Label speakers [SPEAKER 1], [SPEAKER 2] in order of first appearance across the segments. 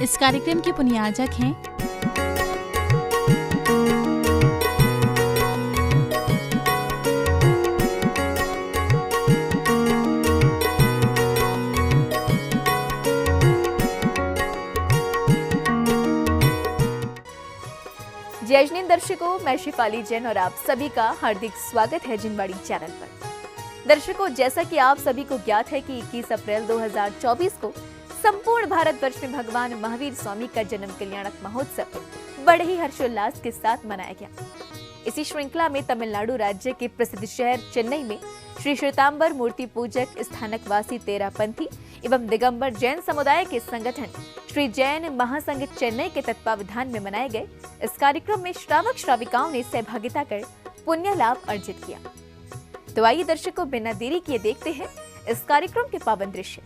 [SPEAKER 1] इस कार्यक्रम के पुण्याजक हैं
[SPEAKER 2] जय अजनीन दर्शकों, मैं शिफाली जैन और आप सभी का हार्दिक स्वागत है जिनवाड़ी चैनल पर। दर्शकों, जैसा कि आप सभी को ज्ञात है कि 21 अप्रैल 2024 को संपूर्ण भारतवर्ष में भगवान महावीर स्वामी का जन्म कल्याणक महोत्सव बड़े ही हर्षोल्लास के साथ मनाया गया। इसी श्रृंखला में तमिलनाडु राज्य के प्रसिद्ध शहर चेन्नई में श्री श्वेतांबर मूर्ति पूजक स्थानकवासी तेरापंथी एवं दिगंबर जैन समुदाय के संगठन श्री जैन महासंघ चेन्नई के तत्वावधान में मनाए गए इस कार्यक्रम में श्रावक श्राविकाओं ने सहभागिता कर पुण्य लाभ अर्जित किया। तो आइए दर्शकों, बिना देरी किए देखते हैं इस कार्यक्रम के पावन दृश्य।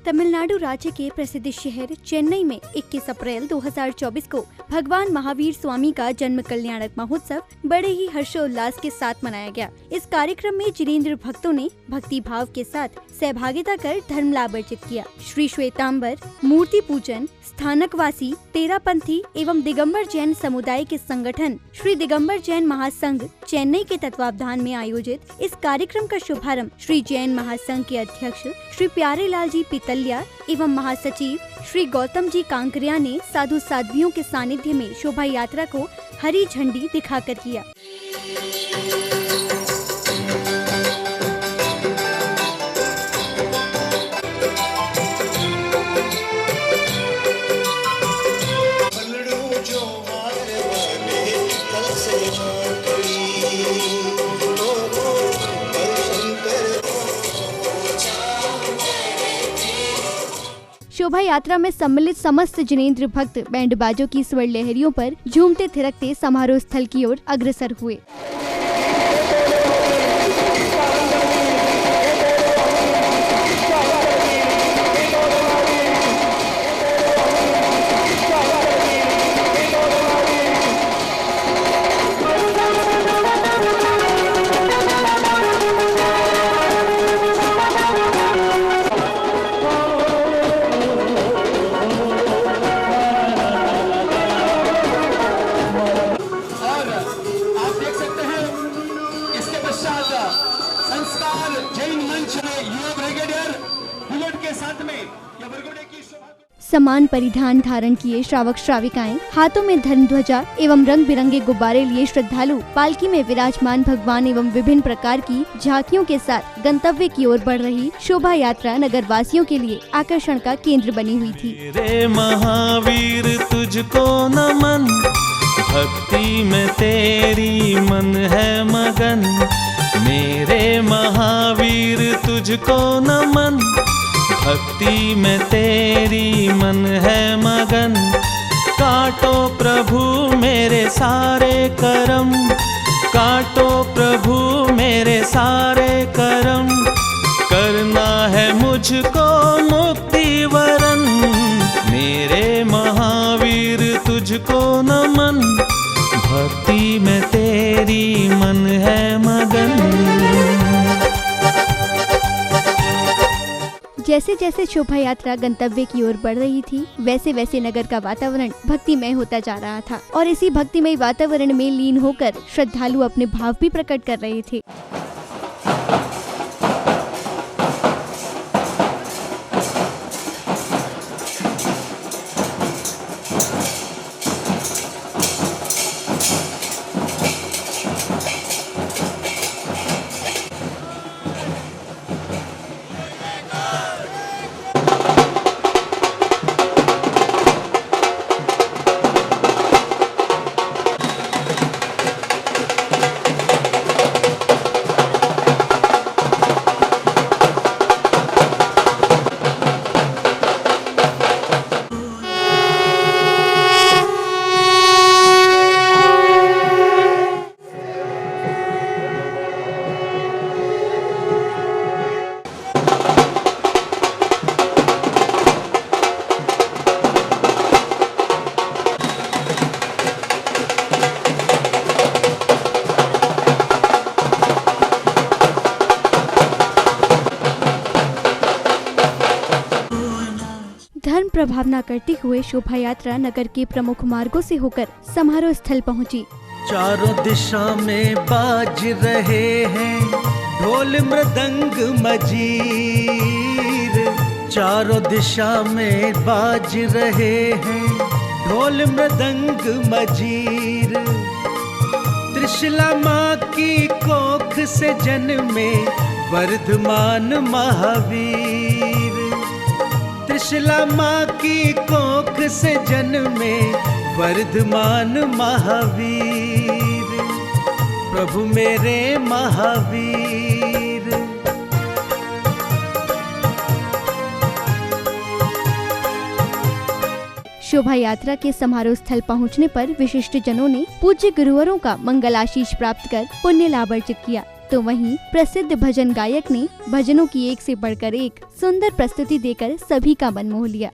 [SPEAKER 3] तमिलनाडु राज्य के प्रसिद्ध शहर चेन्नई में 21 अप्रैल 2024 को भगवान महावीर स्वामी का जन्म कल्याणक महोत्सव बड़े ही हर्षोल्लास के साथ मनाया गया। इस कार्यक्रम में जिनेंद्र भक्तों ने भक्ति भाव के साथ सहभागिता कर धर्म लाभ अर्जित किया। श्री श्वेतांबर मूर्ति पूजन स्थानकवासी तेरापंथी एवं दिगंबर जैन समुदाय के संगठन श्री दिगंबर जैन महासंघ चेन्नई के तत्वावधान में आयोजित इस कार्यक्रम का शुभारंभ श्री जैन महासंघ के अध्यक्ष श्री प्यारे लाल जी पितलिया एवं महासचिव श्री गौतम जी कांकरिया ने साधु साध्वियों के सानिध्य में शोभा यात्रा को हरी झंडी दिखाकर किया। शोभा यात्रा में सम्मिलित समस्त जिनेंद्र भक्त बैंड बाजों की स्वर लहरियों पर झूमते थिरकते समारोह स्थल की ओर अग्रसर हुए। समान परिधान धारण किए श्रावक श्राविकाएं हाथों में धर्म ध्वजा एवं रंग बिरंगे गुब्बारे लिए श्रद्धालु पालकी में विराजमान भगवान एवं विभिन्न प्रकार की झांकियों के साथ गंतव्य की ओर बढ़ रही शोभा यात्रा नगर वासियों के लिए आकर्षण का केंद्र बनी हुई थी।
[SPEAKER 4] रे महावीर तुझको नमन, भक्ति में तेरी मन है मगन। मेरे महावीर तुझको नमन, भक्ति में तेरी मन है मगन। काटो प्रभु मेरे सारे करम, काटो प्रभु मेरे सारे करम। करना है मुझको मुक्ति वरन, मेरे महावीर तुझको नमन। भक्ति में तेरी मन है मगन।
[SPEAKER 3] जैसे जैसे शोभा यात्रा गंतव्य की ओर बढ़ रही थी, वैसे वैसे नगर का वातावरण भक्तिमय होता जा रहा था और इसी भक्तिमय वातावरण में लीन होकर श्रद्धालु अपने भाव भी प्रकट कर रहे थे। प्रभाव न करते हुए शोभा यात्रा नगर के प्रमुख मार्गों से होकर समारोह स्थल पहुंची।
[SPEAKER 5] चारों दिशा में बाज रहे हैं ढोल मृदंग मजीर, चारों दिशा में बाज रहे हैं ढोल मृदंग मजीर। त्रिशला माँ की कोख से जन्मे वर्धमान महावीर, त्रिशला माँ की कोख से जन्मे वर्धमान महावीर, प्रभु मेरे महावीर।
[SPEAKER 3] शोभा यात्रा के समारोह स्थल पहुंचने पर विशिष्ट जनों ने पूज्य गुरुवरों का मंगल आशीष प्राप्त कर पुण्य लाभ अर्जित किया। तो वहीं प्रसिद्ध भजन गायक ने भजनों की एक से बढ़कर एक सुंदर प्रस्तुति देकर सभी का मन मोह लिया।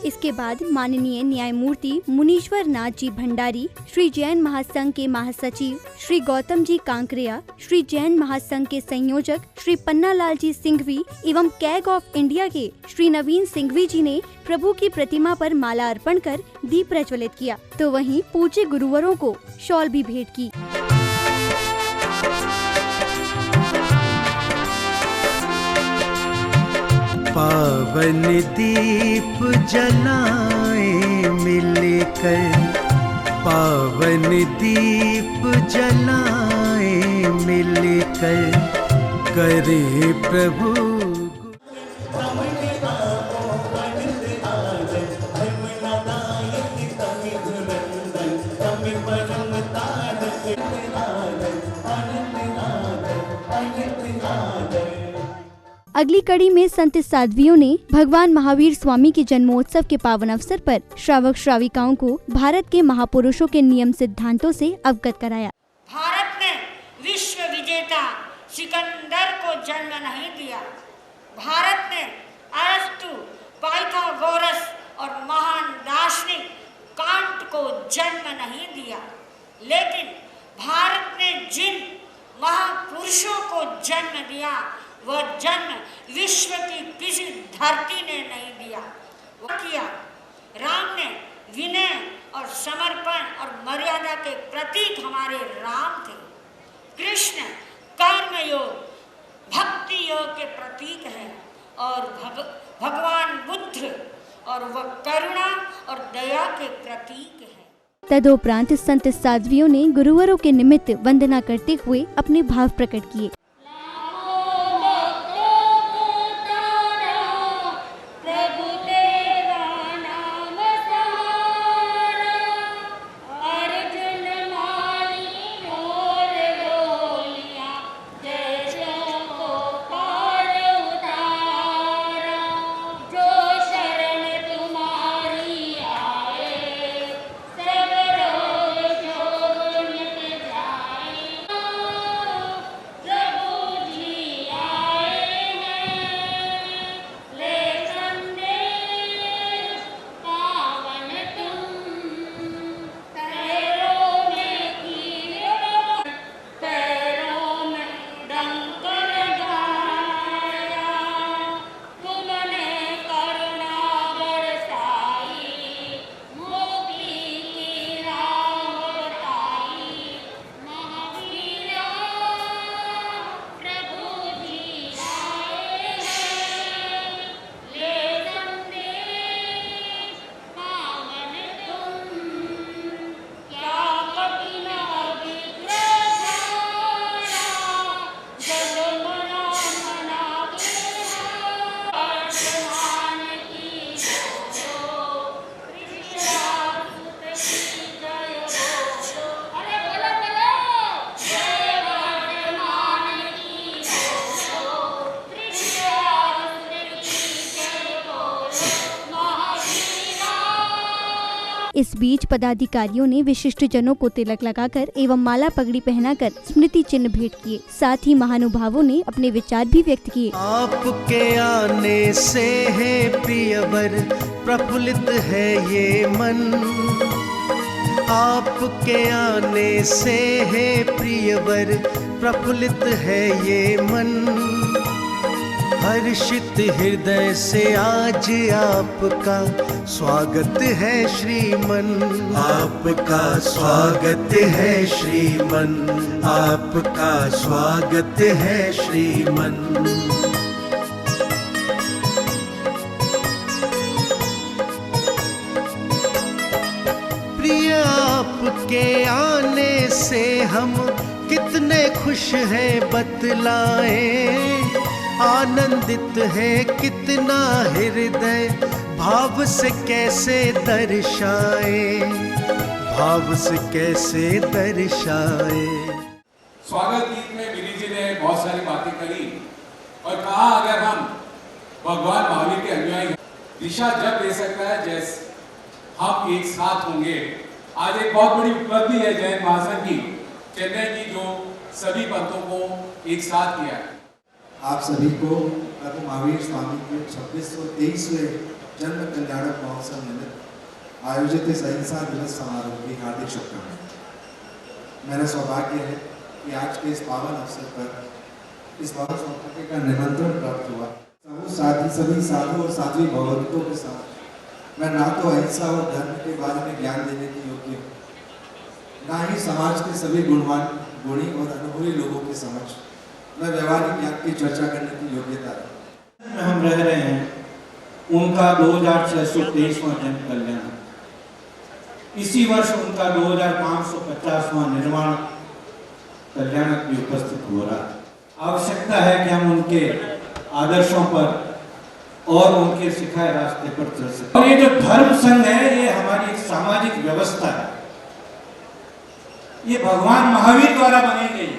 [SPEAKER 3] इसके बाद माननीय न्यायमूर्ति मुनीश्वर नाथ जी भंडारी, श्री जैन महासंघ के महासचिव श्री गौतम जी कांकरिया, श्री जैन महासंघ के संयोजक श्री पन्नालाल जी सिंघवी एवं कैग ऑफ इंडिया के श्री नवीन सिंघवी जी ने प्रभु की प्रतिमा पर माला अर्पण कर दीप प्रज्वलित किया। तो वहीं पूज्य गुरुवरों को शॉल भी भेंट की।
[SPEAKER 5] पावन दीप जलाए मिलकर, पावन दीप जलाए मिलकर, करे प्रभु।
[SPEAKER 3] अगली कड़ी में संत साध्वियों ने भगवान महावीर स्वामी के जन्मोत्सव के पावन अवसर पर श्रावक श्राविकाओं को भारत के महापुरुषों के नियम सिद्धांतों से अवगत कराया।
[SPEAKER 6] भारत ने विश्व विजेता सिकंदर को जन्म नहीं दिया। भारत ने अरस्तु, पाइथागोरस और महान दार्शनिक कांट को जन्म नहीं दिया, लेकिन भारत ने जिन महापुरुषों को जन्म दिया वह जन्म विश्व की किसी धरती ने नहीं दिया। वो किया। राम ने विनय और समर्पण और मर्यादा के प्रतीक हमारे राम थे। कृष्ण कर्म योग, भक्ति योग के प्रतीक हैं और भगवान बुद्ध और वह करुणा और दया के प्रतीक है।
[SPEAKER 3] तदोपरांत संत साध्वियों ने गुरुवरों के निमित्त वंदना करते हुए अपने भाव प्रकट किए। इस बीच पदाधिकारियों ने विशिष्ट जनों को तिलक लगाकर एवं माला पगड़ी पहनाकर स्मृति चिन्ह भेंट किए। साथ ही महानुभावों ने अपने विचार भी व्यक्त किए।
[SPEAKER 5] आपके आने से है प्रियवर प्रफुल्लित है ये मन, आपके आने से है प्रियवर प्रफुल्लित है ये मन। हर्षित हृदय से आज आपका स्वागत है श्रीमन, आपका स्वागत है श्रीमन, आपका स्वागत है श्रीमन। प्रिय आपके आने से हम कितने खुश हैं बतलाएं, आनंदित है कितना हृदय भाव से कैसे दर्शाए, भाव से कैसे दर्शाए।
[SPEAKER 7] स्वागत गीत में विनी जी ने बहुत सारी बातें करी और कहा अगर हम भगवान महावीर के अनुयायी हैं, दिशा जब दे सकता है जैसे हम एक साथ होंगे। आज एक बहुत बड़ी उपलब्धि है जैन महासंघ की, चेन्नई की, जो सभी पंथों को एक साथ किया है।
[SPEAKER 8] आप सभी को प्रभु महावीर स्वामी के 2623वें जन्म कल्याणक महोत्सव निमित्त आयोजित इस अहिंसा दिवस समारोह की हार्दिक शुभकामनाएं। मेरा सौभाग्य है कि आज के इस पावन अवसर पर इस पावन सौभाग्य का निमंत्रण प्राप्त हुआ। सभी साधु और साध्वी भगवंतों के साथ मैं ना तो अहिंसा और धर्म के बारे में ज्ञान देने की योग्य हूँ, ना ही समाज के सभी गुणवान, गुणी और अनुभवी लोगों के समक्ष मैं व्यवहारिक ज्ञान की चर्चा करने की योग्यता है।
[SPEAKER 9] हम रह रहे हैं उनका 2623वां जन्म कल्याण, इसी वर्ष उनका 2550वां निर्वाण कल्याणक भी उपस्थित हो रहा है। आवश्यकता है कि हम उनके आदर्शों पर और उनके सिखाए रास्ते पर चल सकें। और ये जो धर्म संघ है ये हमारी एक सामाजिक व्यवस्था है, ये भगवान महावीर द्वारा बनाई गई।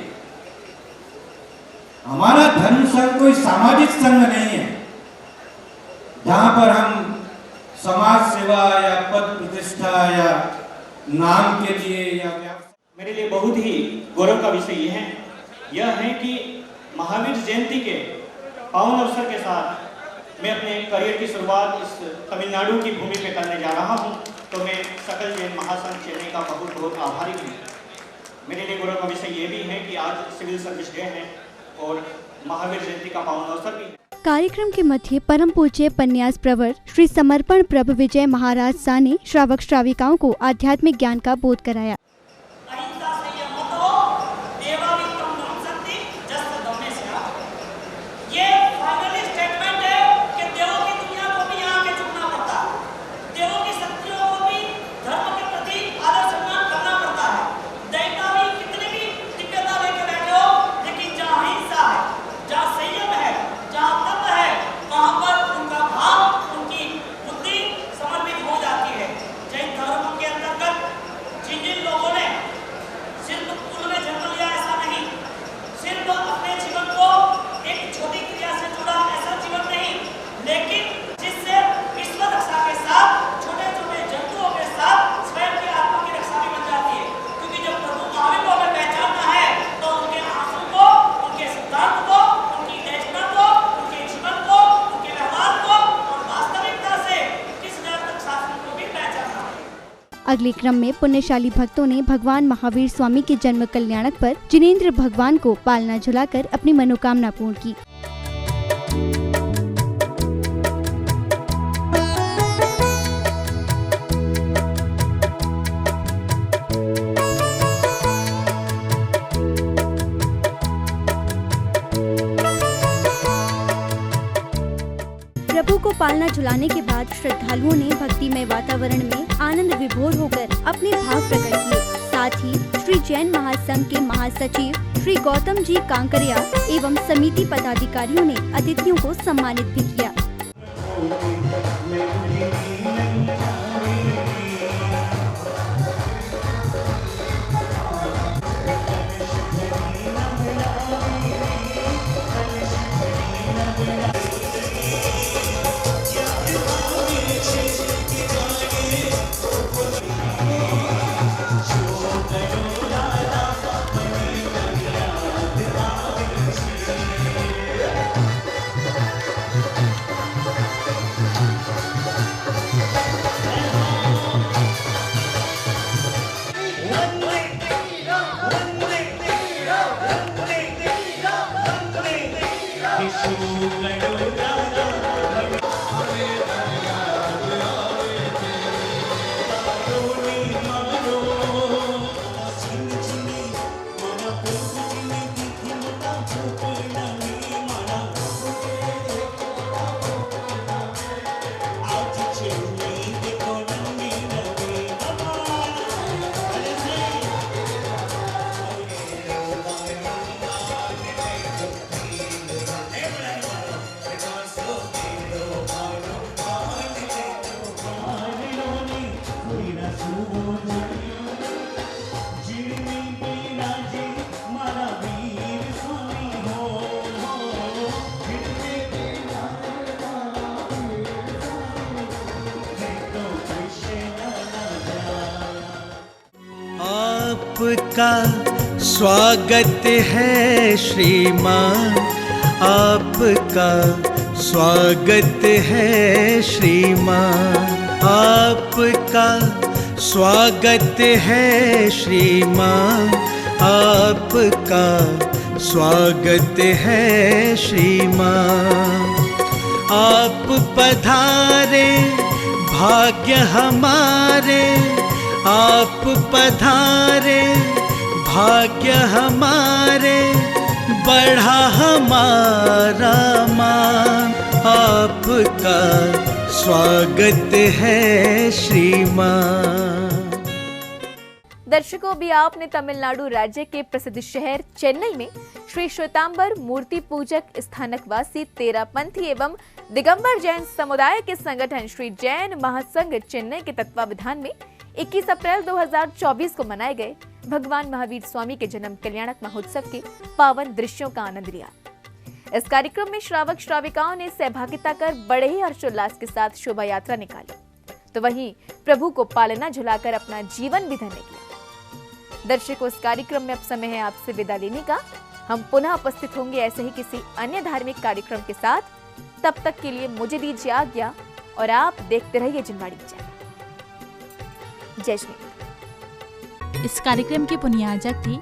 [SPEAKER 9] हमारा धर्म संघ कोई सामाजिक संघ नहीं है जहां पर हम समाज सेवा या पद प्रतिष्ठा या नाम के लिए या
[SPEAKER 10] मेरे लिए बहुत ही गौरव का विषय यह है कि महावीर जयंती के पावन अवसर के साथ मैं अपने करियर की शुरुआत इस तमिलनाडु की भूमि पे करने जा रहा हूं, तो मैं सकल जैन महासंघ चेन्नई का बहुत बहुत आभारी हूँ। मेरे लिए गौरव का विषय ये भी है कि आज सिविल सर्विस डे है और महावीर जयंती का पावन अवसर भी है।
[SPEAKER 3] कार्यक्रम के मध्य परम पूज्य पन्यास प्रवर श्री समर्पण प्रभु विजय महाराज सा ने श्रावक श्राविकाओं को आध्यात्मिक ज्ञान का बोध कराया। अगले क्रम में पुण्यशाली भक्तों ने भगवान महावीर स्वामी के जन्म कल्याणक पर जिनेंद्र भगवान को पालना झुलाकर अपनी मनोकामना पूर्ण की। प्रभु को पालना झुलाने के बाद श्रद्धालुओं ने भक्तिमय वातावरण में आनंद विभोर होकर अपने भाव प्रकट किए। साथ ही श्री जैन महासंघ के महासचिव श्री गौतम जी कांकरिया एवं समिति पदाधिकारियों ने अतिथियों को सम्मानित भी किया।
[SPEAKER 5] आपका स्वागत है श्रीमान, आपका स्वागत है श्रीमान, आपका स्वागत है श्रीमान, आपका स्वागत है श्रीमान। आप पधारे भाग्य हमारे, आप पधारे भाग्य हमारे, बढ़ा हमारा मान, आपका स्वागत है श्रीमान।
[SPEAKER 2] दर्शकों, भी आपने तमिलनाडु राज्य के प्रसिद्ध शहर चेन्नई में श्री श्वेतांबर मूर्ति पूजक स्थानकवासी तेरापंथी एवं दिगंबर जैन समुदाय के संगठन श्री जैन महासंघ चेन्नई के तत्वावधान में 21 अप्रैल 2024 को मनाए गए भगवान महावीर स्वामी के जन्म कल्याणक महोत्सव के पावन दृश्यों का आनंद लिया। इस कार्यक्रम में श्रावक श्राविकाओं ने सहभागिता कर बड़े ही हर्षोल्लास के साथ शोभा यात्रा निकाली, तो वहीं प्रभु को पालना झुलाकर अपना जीवन भी धन्य किया। दर्शकों, इस कार्यक्रम में अब समय है आपसे विदा लेने का। हम पुनः उपस्थित होंगे ऐसे ही किसी अन्य धार्मिक कार्यक्रम के साथ। तब तक के लिए मुझे दीजिए आज्ञा और आप देखते रहिए जिनवाड़ी चैनल। जय श्री।
[SPEAKER 1] इस कार्यक्रम के पुण्याजक थे